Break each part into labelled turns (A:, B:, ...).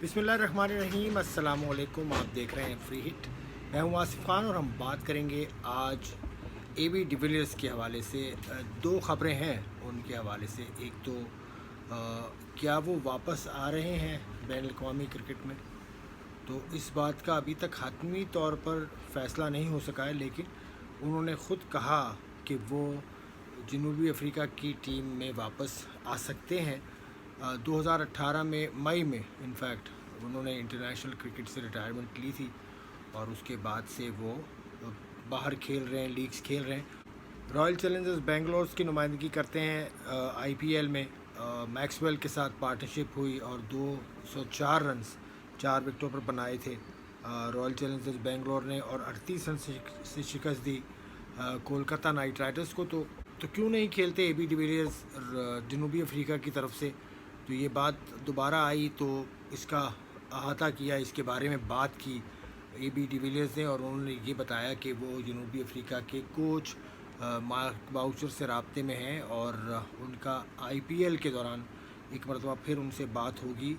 A: बिस्मिल्लाहिर्रहमानिर्रहीम, अस्सलाम वालेकुम। आप देख रहे हैं फ्री हिट। मैं हूं आसिफ खान और हम बात करेंगे आज एबी डिविलियर्स के हवाले से। दो ख़बरें हैं उनके हवाले से। एक तो क्या वो वापस आ रहे हैं बैन अवी क्रिकेट में, तो इस बात का अभी तक हतमी तौर पर फ़ैसला नहीं हो सका है, लेकिन उन्होंने ख़ुद कहा कि वो जनूबी अफ्रीका की टीम में वापस आ सकते हैं। 2018 में मई में इनफैक्ट उन्होंने इंटरनेशनल क्रिकेट से रिटायरमेंट ली थी और उसके बाद से वो बाहर खेल रहे हैं, लीग्स खेल रहे हैं। रॉयल चैलेंजर्स बेंगलोर की नुमाइंदगी करते हैं आईपीएल में। मैक्सवेल के साथ पार्टनरशिप हुई और 204 रन्स 4 विकेटों पर बनाए थे रॉयल चैलेंजर्स बेंगलोर ने, और 38 रन से शिकस्त दी कोलकाता नाइट राइडर्स को। तो क्यों नहीं खेलते एबी डिविलियर्स जनूबी अफ्रीका की तरफ से। तो ये बात दोबारा आई तो इसका अहाता किया, इसके बारे में बात की एबी डिविलियर्स ने, और उन्होंने ये बताया कि वो जनूबी अफ्रीका के कोच मार्क बाउचर से राब्ते में हैं और उनका आईपीएल के दौरान एक मरतबा फिर उनसे बात होगी।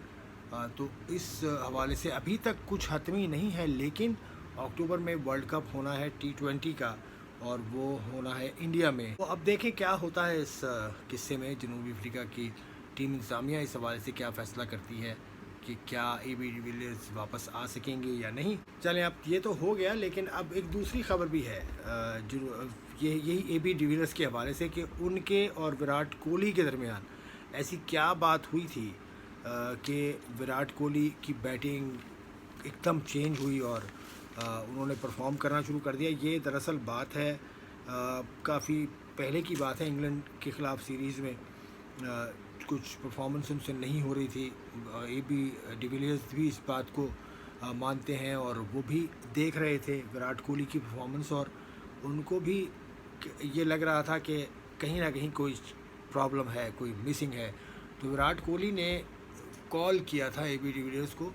A: तो इस हवाले से अभी तक कुछ हतमी नहीं है, लेकिन अक्टूबर में वर्ल्ड कप होना है T20 का, और वो होना है इंडिया में। तो अब देखें क्या होता है इस किस्से में। जनूबी अफ्रीका की टीम इंतज़ामिया इस हवाले से क्या फ़ैसला करती है कि क्या एबी डिविलियर्स वापस आ सकेंगे या नहीं। चलें, अब ये तो हो गया, लेकिन अब एक दूसरी खबर भी है जो यही एबी डिविलियर्स के हवाले से कि उनके और विराट कोहली के दरमियान ऐसी क्या बात हुई थी कि विराट कोहली की बैटिंग एकदम चेंज हुई और उन्होंने परफॉर्म करना शुरू कर दिया। ये दरअसल बात है काफ़ी पहले की बात है। इंग्लैंड के ख़िलाफ़ सीरीज़ में कुछ परफॉर्मेंस उनसे नहीं हो रही थी। एबी डिविलियर्स भी इस बात को मानते हैं और वो भी देख रहे थे विराट कोहली की परफॉर्मेंस, और उनको भी ये लग रहा था कि कहीं ना कहीं कोई प्रॉब्लम है, कोई मिसिंग है। तो विराट कोहली ने कॉल किया था एबी डिविलियर्स को,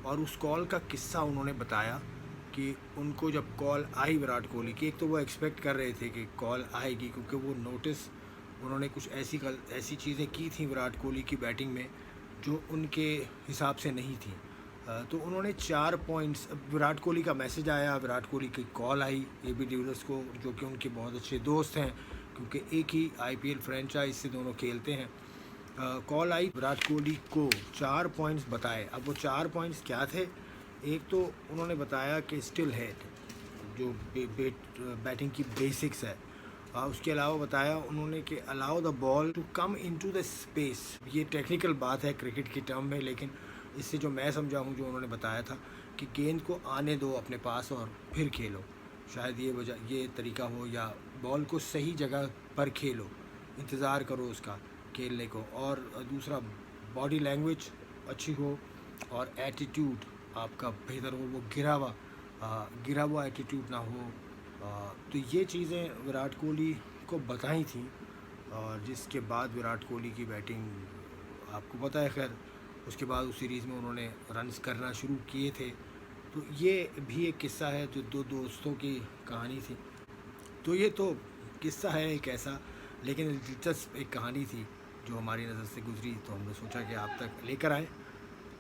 A: और उस कॉल का किस्सा उन्होंने बताया कि उनको जब कॉल आई विराट कोहली की, एक तो वो एक्सपेक्ट कर रहे थे कि कॉल आएगी, क्योंकि वो नोटिस उन्होंने कुछ ऐसी चीज़ें की थी विराट कोहली की बैटिंग में जो उनके हिसाब से नहीं थी। तो उन्होंने 4 पॉइंट्स, विराट कोहली का मैसेज आया, विराट कोहली की कॉल आई एबी डिविलियर्स को, जो कि उनके बहुत अच्छे दोस्त हैं क्योंकि एक ही आईपीएल फ्रेंचाइज से दोनों खेलते हैं। कॉल आई विराट कोहली को, 4 पॉइंट्स बताए। अब वो 4 पॉइंट्स क्या थे? एक तो उन्होंने बताया कि स्टिल हेड, जो बैटिंग की बेसिक्स है। उसके अलावा बताया उन्होंने कि allow the ball to come into the space. ये टेक्निकल बात है क्रिकेट की टर्म में, लेकिन इससे जो मैं समझा हूँ, जो उन्होंने बताया था कि गेंद को आने दो अपने पास और फिर खेलो। शायद ये तरीका हो, या बॉल को सही जगह पर खेलो, इंतज़ार करो उसका खेलने को। और दूसरा, बॉडी लैंग्वेज अच्छी हो और एटीट्यूड आपका बेहतर हो, वो गिरा हुआ एटीट्यूड ना हो। तो ये चीज़ें विराट कोहली को बताई थी, और जिसके बाद विराट कोहली की बैटिंग आपको पता है। खैर, उसके बाद उस सीरीज़ में उन्होंने रन्स करना शुरू किए थे। तो ये भी एक किस्सा है, जो दो दोस्तों की कहानी थी। तो ये तो किस्सा है एक ऐसा, लेकिन दिलचस्प एक कहानी थी जो हमारी नज़र से गुजरी, तो हमने सोचा कि आप तक लेकर आए।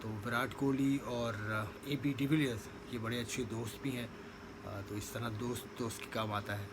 A: तो विराट कोहली और एबी डिविलियर्स ये बड़े अच्छे दोस्त भी हैं। तो इस तरह दोस्त के काम आता है।